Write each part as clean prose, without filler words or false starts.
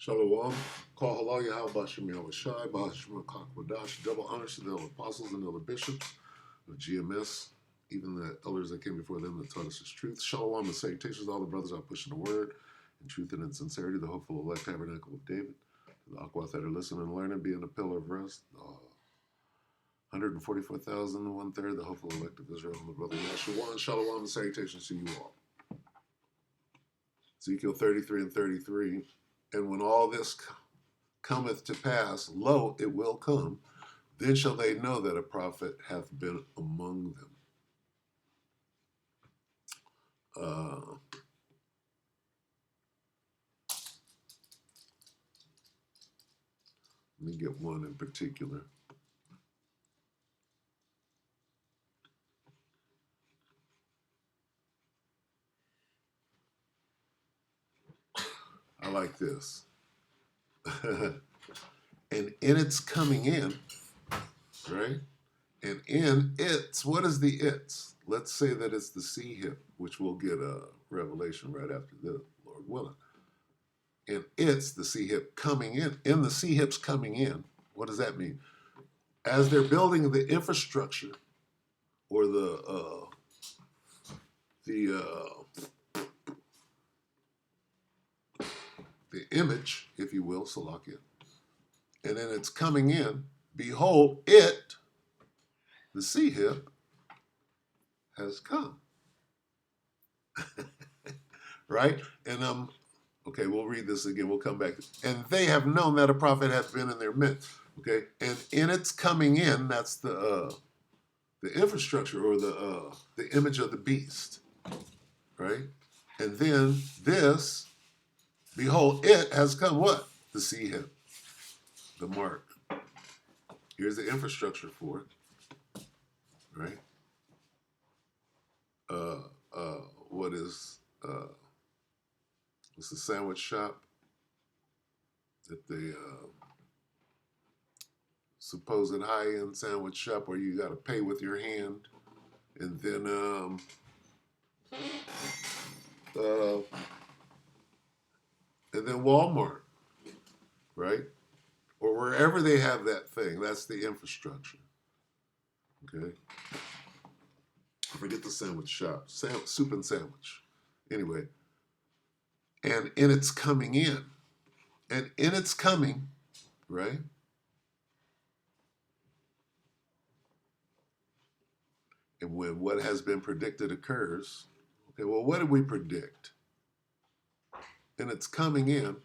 Shalom. Call halal Yahweh Bashem Yahushai, Bahashim Kakwadash. Double honors to the apostles and the bishops of GMS, even the elders that came before them that taught us his truth. Shalom and salutations to all the brothers out pushing the word in truth and in sincerity, the hopeful elect tabernacle of David. To the Aquath that are listening and learning, being a pillar of rest. 144,000, one third, the hopeful elect of Israel, and the brother Yeshua. Shalom and salutations to you all. Ezekiel 33 and 33. And when all this cometh to pass, lo, it will come, then shall they know that a prophet hath been among them. Let me get one in particular. I like this. And in its coming in, right? And in its, what is the its? Let's say that it's the sea hip, which we'll get a revelation right after this, Lord willing. And it's the sea hip coming in the sea hips coming in. What does that mean? As they're building the infrastructure or the image, if you will, Salakia, and then it's coming in, behold, it, the sea hip, has come. Right? And okay, we'll read this again. We'll come back. And they have known that a prophet hath been in their midst. Okay, and in its coming in, that's the infrastructure or the image of the beast, right? And then this, behold, it has come. What? The sea hip, the mark. Here's the infrastructure for it, right? What is what's the sandwich shop that the supposed high-end sandwich shop where you got to pay with your hand, and then Walmart, right? Or wherever they have that thing, that's the infrastructure. Okay. Forget the sandwich shop, soup and sandwich. Anyway, and in its coming in, and in its coming, right? And when what has been predicted occurs, okay, well, what did we predict? And it's coming in,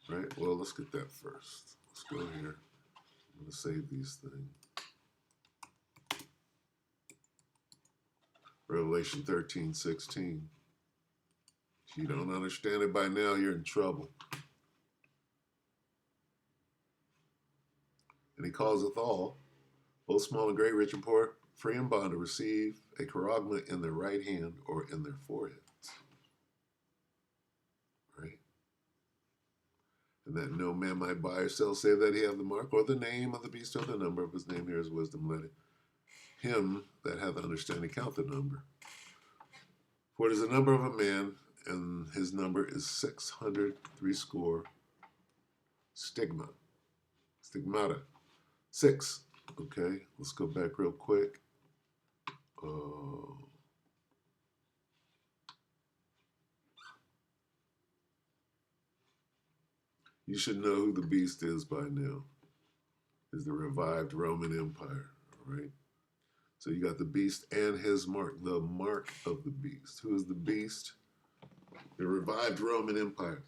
right? Well, let's get that first. Let's go here. I'm going to save these things. Revelation 13:16. If you don't understand it by now, you're in trouble. And he causeth all, both small and great, rich and poor, free and bond, to receive a charagma in their right hand or in their foreheads. Right? And that no man might buy or sell, save that he have the mark or the name of the beast or the number of his name. Here is wisdom. Let it him that hath understanding count the number. For it is the number of a man, and his number is 603 score stigmata. 6. Okay, let's go back real quick. You should know who the beast is by now. Is the revived Roman Empire, right? So you got the beast and his mark, the mark of the beast. Who is the beast? The revived Roman Empire.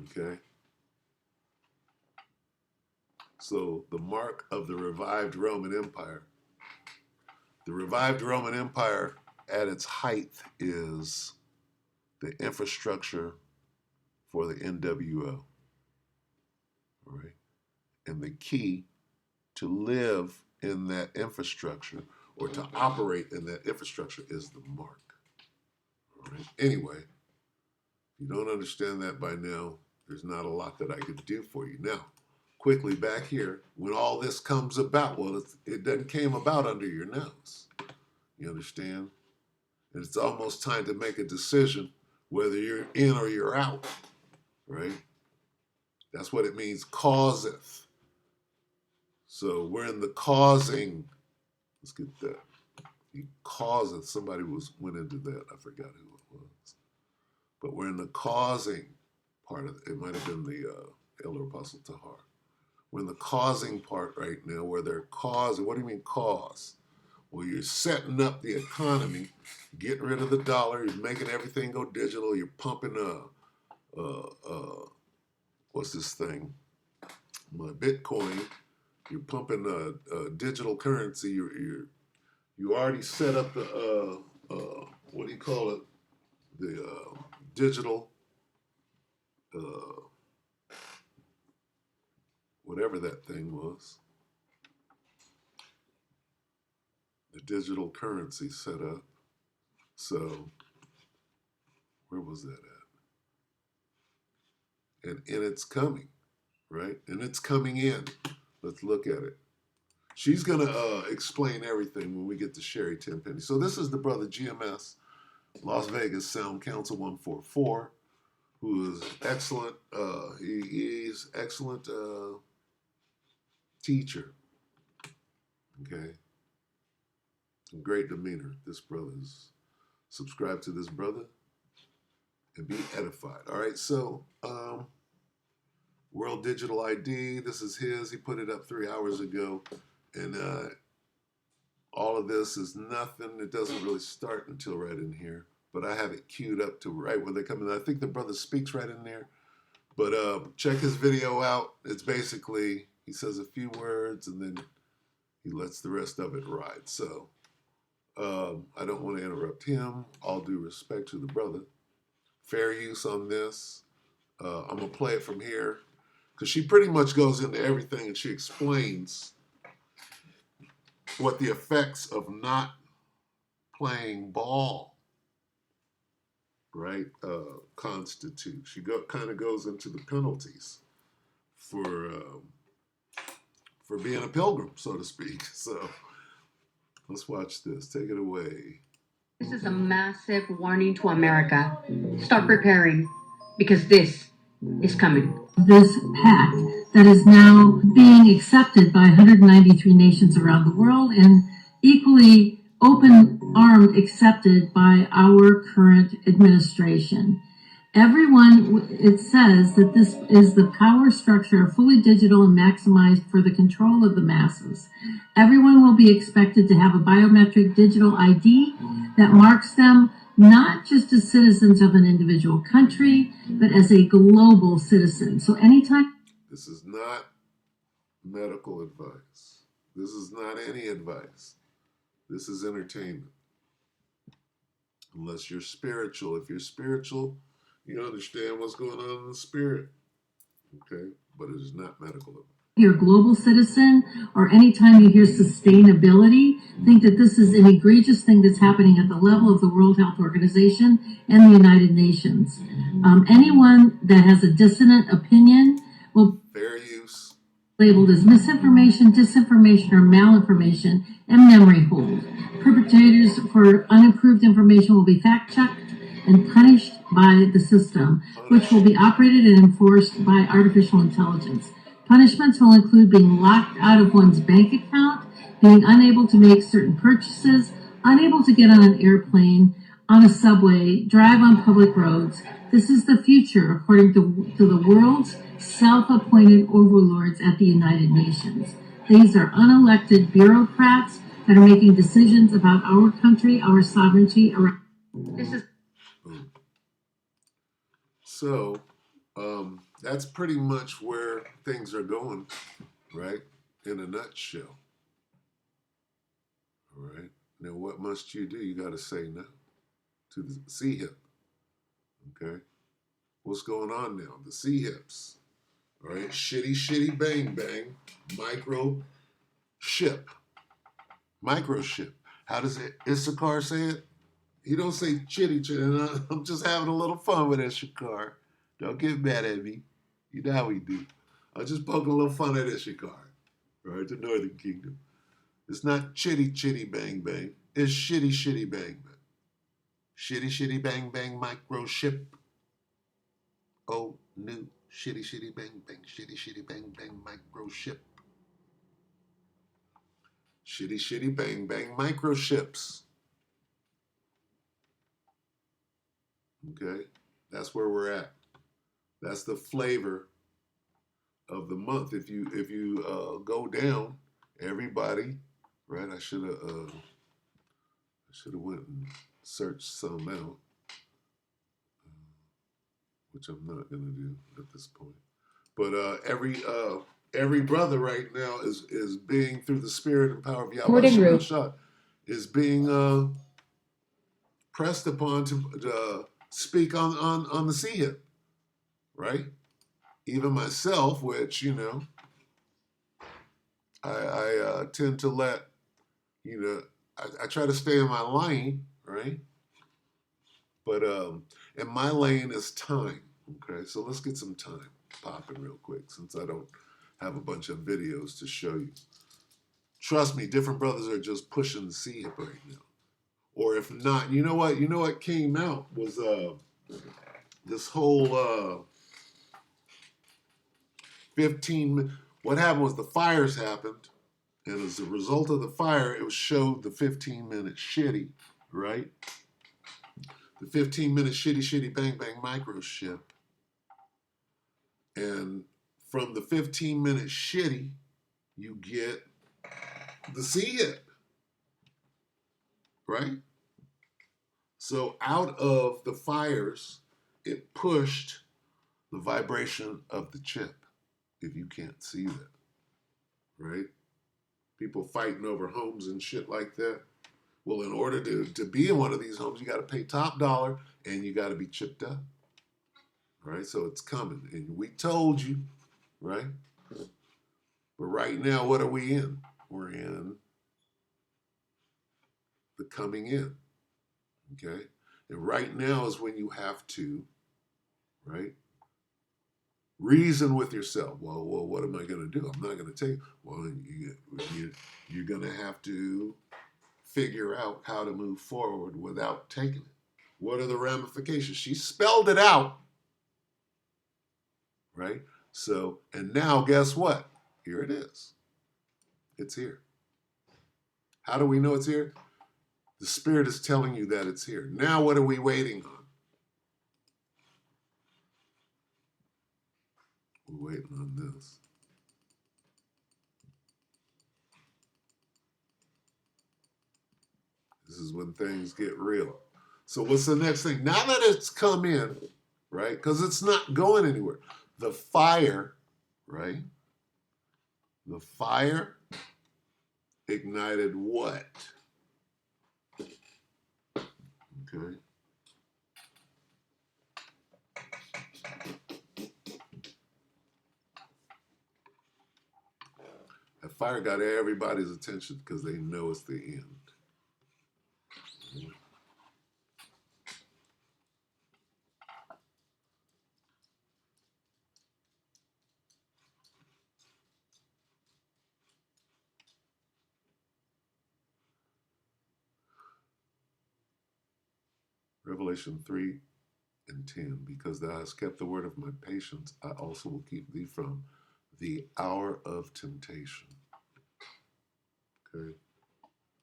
Okay? So the mark of the revived Roman Empire. The revived Roman Empire at its height is the infrastructure for the NWO. All right? And the key to live in that infrastructure or to operate in that infrastructure is the mark. All right? Anyway, if you don't understand that by now, there's not a lot that I could do for you. Now, quickly back here, when all this comes about, well, it doesn't came about under your nose. You understand? And it's almost time to make a decision whether you're in or you're out. right? That's what it means, causeth. So we're in the causing. Let's get that. He causeth. Somebody went into that. I forgot who it was. But we're in the causing part of it. It might have been the Elder Apostle Tahar. We're in the causing part right now, where they're causing. What do you mean cause? Well, you're setting up the economy, getting rid of the dollar. You're making everything go digital. You're pumping what's this thing? Bitcoin. You're pumping digital currency. You already set up the what do you call it? The digital whatever that thing was. The digital currency set up. So where was that at? And it's coming, right? And it's coming in. Let's look at it. She's going to explain everything when we get to Sherry Tenpenny. So this is the brother GMS, Las Vegas Sound Council 144, who is excellent. He's excellent teacher. Okay. Great demeanor. This brother's subscribe to this brother and be edified. All right. So World Digital ID. This is his. He put it up 3 hours ago. And all of this is nothing. It doesn't really start until right in here. But I have it queued up to right when they come in. I think the brother speaks right in there. But check his video out. It's basically, he says a few words and then he lets the rest of it ride. So I don't want to interrupt him. All due respect to the brother. Fair use on this. I'm going to play it from here. Because she pretty much goes into everything and she explains what the effects of not playing ball, right, constitute. She kind of goes into the penalties for being a pilgrim, so to speak. So let's watch this. Take it away. This is a massive warning to America. Start preparing, because this is coming. This pact that is now being accepted by 193 nations around the world and equally open-armed accepted by our current administration. Everyone, it says that this is the power structure, fully digital and maximized for the control of the masses. Everyone will be expected to have a biometric digital ID that marks them not just as citizens of an individual country, but as a global citizen. So anytime... This is not medical advice. This is not any advice. This is entertainment. Unless you're spiritual. If you're spiritual, you understand what's going on in the spirit. Okay? But it is not medical advice. You're a global citizen, or anytime you hear sustainability, think that this is an egregious thing that's happening at the level of the World Health Organization and the United Nations. Anyone that has a dissonant opinion will fair use labeled as misinformation, disinformation, or malinformation, and memory hold. Perpetrators for unapproved information will be fact-checked and punished by the system, which will be operated and enforced by artificial intelligence. Punishments will include being locked out of one's bank account, being unable to make certain purchases, unable to get on an airplane, on a subway, drive on public roads. This is the future, according to the world's self-appointed overlords at the United Nations. These are unelected bureaucrats that are making decisions about our country, our sovereignty. This is... So, that's pretty much where things are going, right? In a nutshell. All right. Now, what must you do? You got to say no to the C-hip. Okay. What's going on now? The C-hips. All right. Shitty, shitty, bang, bang. Micro ship. Microchip. How does Issachar say it? He don't say chitty, chitty. I'm just having a little fun with Issachar. Don't get mad at me. You know how we do. I'm just poking a little fun at Issachar, right? The Northern Kingdom. It's not chitty, chitty, bang, bang. It's shitty, shitty, bang, bang. Shitty, shitty, bang, bang, microchip. Oh, new shitty shitty bang bang shitty shitty bang bang microchip. Shitty shitty bang bang microchips. Okay, that's where we're at. That's the flavor of the month. If you go down, everybody, right? I should have went and searched some out, which I'm not gonna do at this point. But every brother right now is being, through the spirit and power of Yahweh Shah, is being pressed upon to speak on the sea hip, right? Even myself, which I tend to let I try to stay in my lane, right? But and my lane is time. Okay, so let's get some time popping real quick, since I don't have a bunch of videos to show you. Trust me, different brothers are just pushing the sea hip right now. Or if not, you know what came out was this whole 15. What happened was the fires happened, and as a result of the fire, it showed the 15-minute shitty, right? The 15-minute shitty bang bang microchip. And from the 15-minute shitty, you get the sea hip, right? So out of the fires, it pushed the vibration of the chip, if you can't see that, right? People fighting over homes and shit like that. Well, in order to be in one of these homes, you got to pay top dollar and you got to be chipped up, right? So it's coming. And we told you, right? But right now, what are we in? We're in the coming in, okay? And right now is when you have to, right, reason with yourself. Well, what am I going to do? I'm not going to take. Well, you're going to have to figure out how to move forward without taking it. What are the ramifications? She spelled it out, right? So, and now guess what? Here it is. It's here. How do we know it's here? The Spirit is telling you that it's here. Now what are we waiting on? We're waiting on this. This is when things get real. So what's the next thing? Now that it's come in, right? Because it's not going anywhere. The fire, right? The fire ignited what? Okay. That fire got everybody's attention because they know it's the end. Revelation 3 and 10, because thou hast kept the word of my patience, I also will keep thee from the hour of temptation. Okay,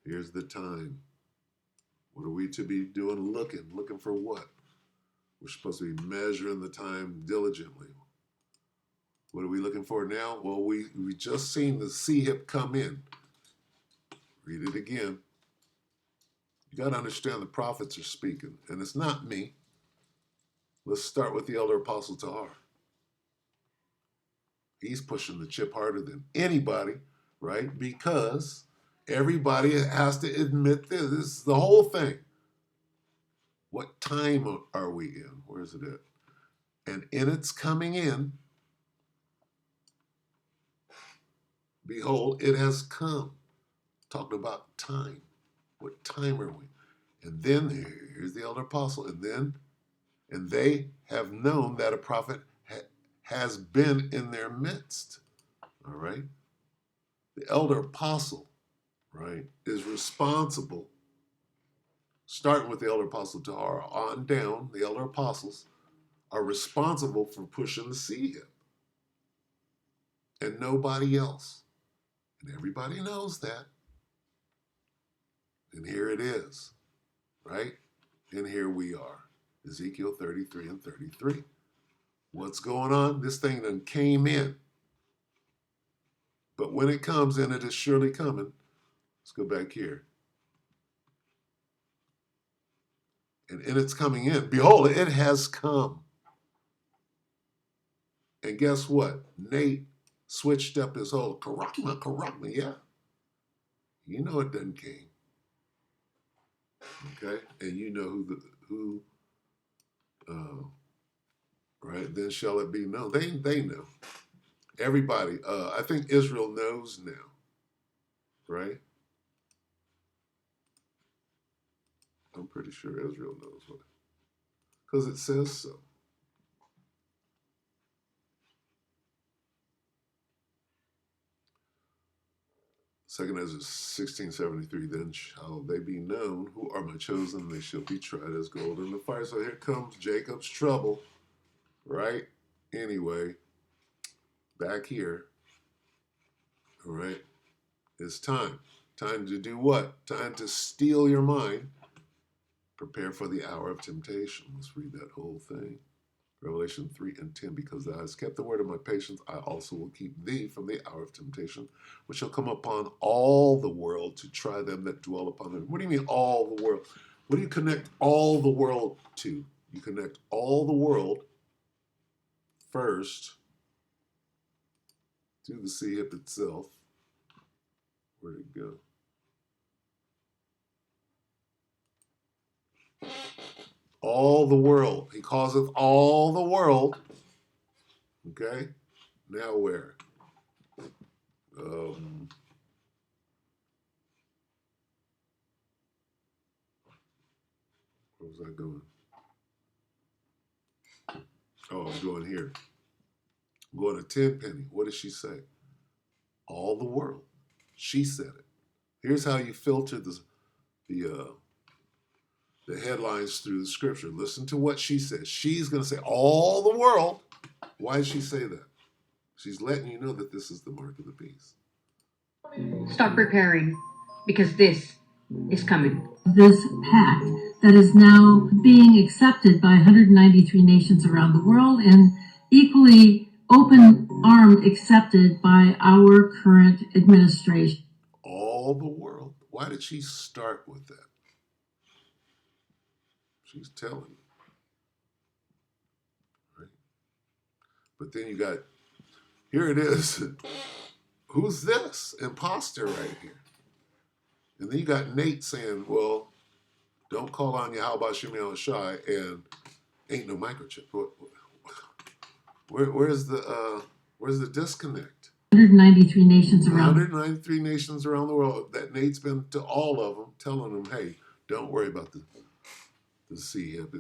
here's the time. What are we to be doing? Looking for what? We're supposed to be measuring the time diligently. What are we looking for now? Well, we just seen the sea hip come in. Read it again. You got to understand the prophets are speaking, and it's not me. Let's start with the elder apostle Tahar. He's pushing the chip harder than anybody, right? Because everybody has to admit this. This is the whole thing. What time are we in? Where is it at? And in its coming in, behold, it has come. Talking about time. What time are we? And then here's the elder apostle. And they have known that a prophet has been in their midst. All right? The elder apostle, right, is responsible, starting with the elder apostle Tahar on down, the elder apostles are responsible for pushing the C hip and nobody else. And everybody knows that. And here it is, right? And here we are, Ezekiel 33 and 33. What's going on? This thing done came in. But when it comes in, it is surely coming. Let's go back here. And in its coming in, behold, it has come. And guess what? Nate switched up his whole Karakma, yeah. You know it done came. Okay? And you know right? Then shall it be known. They know. Everybody, I think Israel knows now, right? I'm pretty sure Israel knows what, because it says so. Second Ezra 16:73. Then shall they be known who are my chosen. They shall be tried as gold in the fire. So here comes Jacob's trouble, right? Anyway, back here, all right? It's time. Time to do what? Time to steal your mind. Prepare for the hour of temptation. Let's read that whole thing. Revelation 3 and 10. Because thou hast kept the word of my patience, I also will keep thee from the hour of temptation, which shall come upon all the world to try them that dwell upon them. What do you mean all the world? What do you connect all the world to? You connect all the world first to the C hip itself. Where'd it go? All the world. He causeth all the world. Okay? Now where? Where was I going? Oh, I'm going here. I'm going to Tenpenny. What does she say? All the world. She said it. Here's how you filter the headlines through the scripture. Listen to what she says. She's going to say all the world. Why does she say that? She's letting you know that this is the mark of the beast. Start preparing, because this is coming. This pact that is now being accepted by 193 nations around the world and equally open-armed accepted by our current administration. All the world. Why did she start with that? She's telling you. Right? But then you got, here it is. Who's this imposter right here? And then you got Nate saying, well, don't call on Yahweh Shemel Shai and ain't no microchip. Where's the disconnect? 193 nations around. 193 nations around the world. That Nate's been to all of them, telling them, hey, don't worry about the C hip.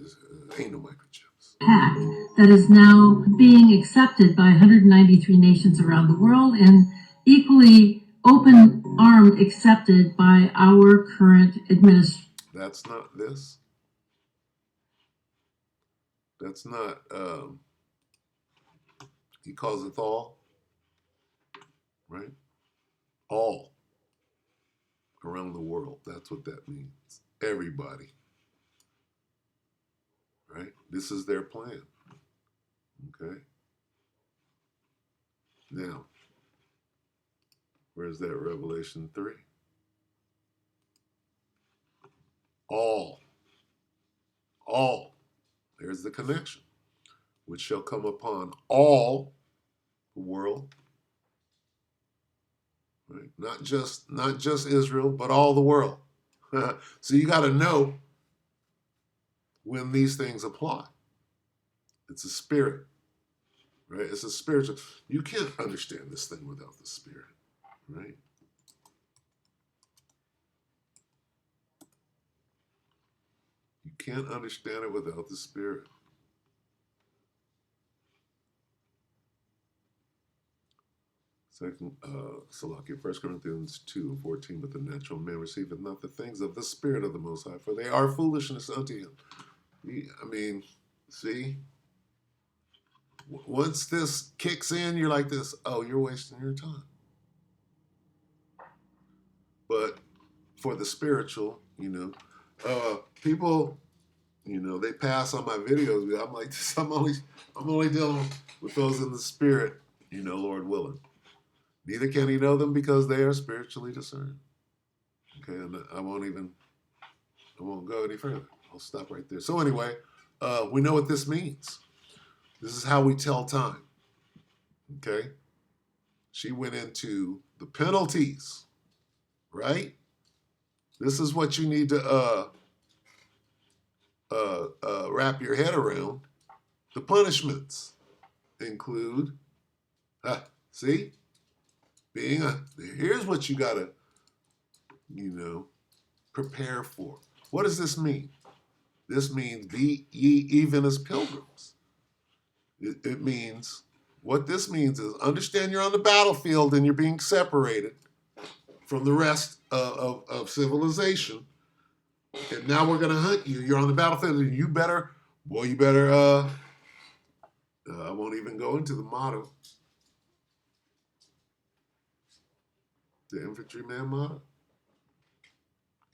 Ain't no microchips. Pact that is now being accepted by 193 nations around the world and equally open-armed accepted by our current administration. That's not this. That's not, he calls it all, right? All around the world. That's what that means. Everybody. Right? This is their plan. Okay? Now, where's that Revelation 3? All. There's the connection. Which shall come upon all the world. Right? Not just Israel, but all the world. So you got to know when these things apply. It's a spirit. Right? It's a spiritual. You can't understand this thing without the spirit. Right? You can't understand it without the spirit. Second, Salakia, 1 Corinthians 2:14, but the natural man receiveth not the things of the Spirit of the Most High, for they are foolishness unto him. I mean, see, Once this kicks in, you're like this, oh, you're wasting your time. But for the spiritual, people, they pass on my videos. I'm like this. I'm only dealing with those in the spirit, Lord willing. Neither can he know them because they are spiritually discerned. Okay, and I won't go any further. I'll stop right there. So anyway, we know what this means. This is how we tell time. Okay? She went into the penalties, right? This is what you need to wrap your head around. The punishments include, here's what you gotta, prepare for. What does this mean? This means be ye even as pilgrims. It means, what this means is understand you're on the battlefield and you're being separated from the rest of civilization. And now we're going to hunt you. You're on the battlefield and you better, I won't even go into the motto. The infantryman motto.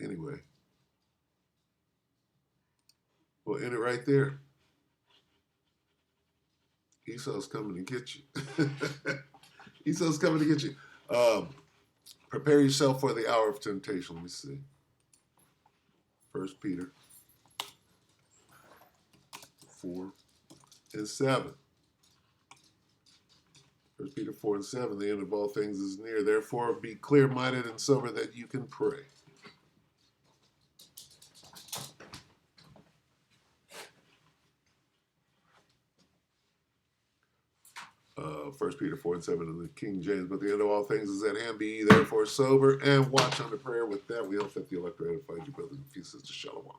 Anyway. We'll end it right there. Esau's coming to get you. Esau's coming to get you. Prepare yourself for the hour of temptation. Let me see. 1 Peter 4 and 7. 1 Peter 4 and 7. The end of all things is near. Therefore, be clear-minded and sober that you can pray. 1 Peter 4 and 7 in the King James. But the end of all things is at hand. Be ye therefore sober and watch unto prayer. With that, we hope that the elect edified you, brothers and sisters. Shalom.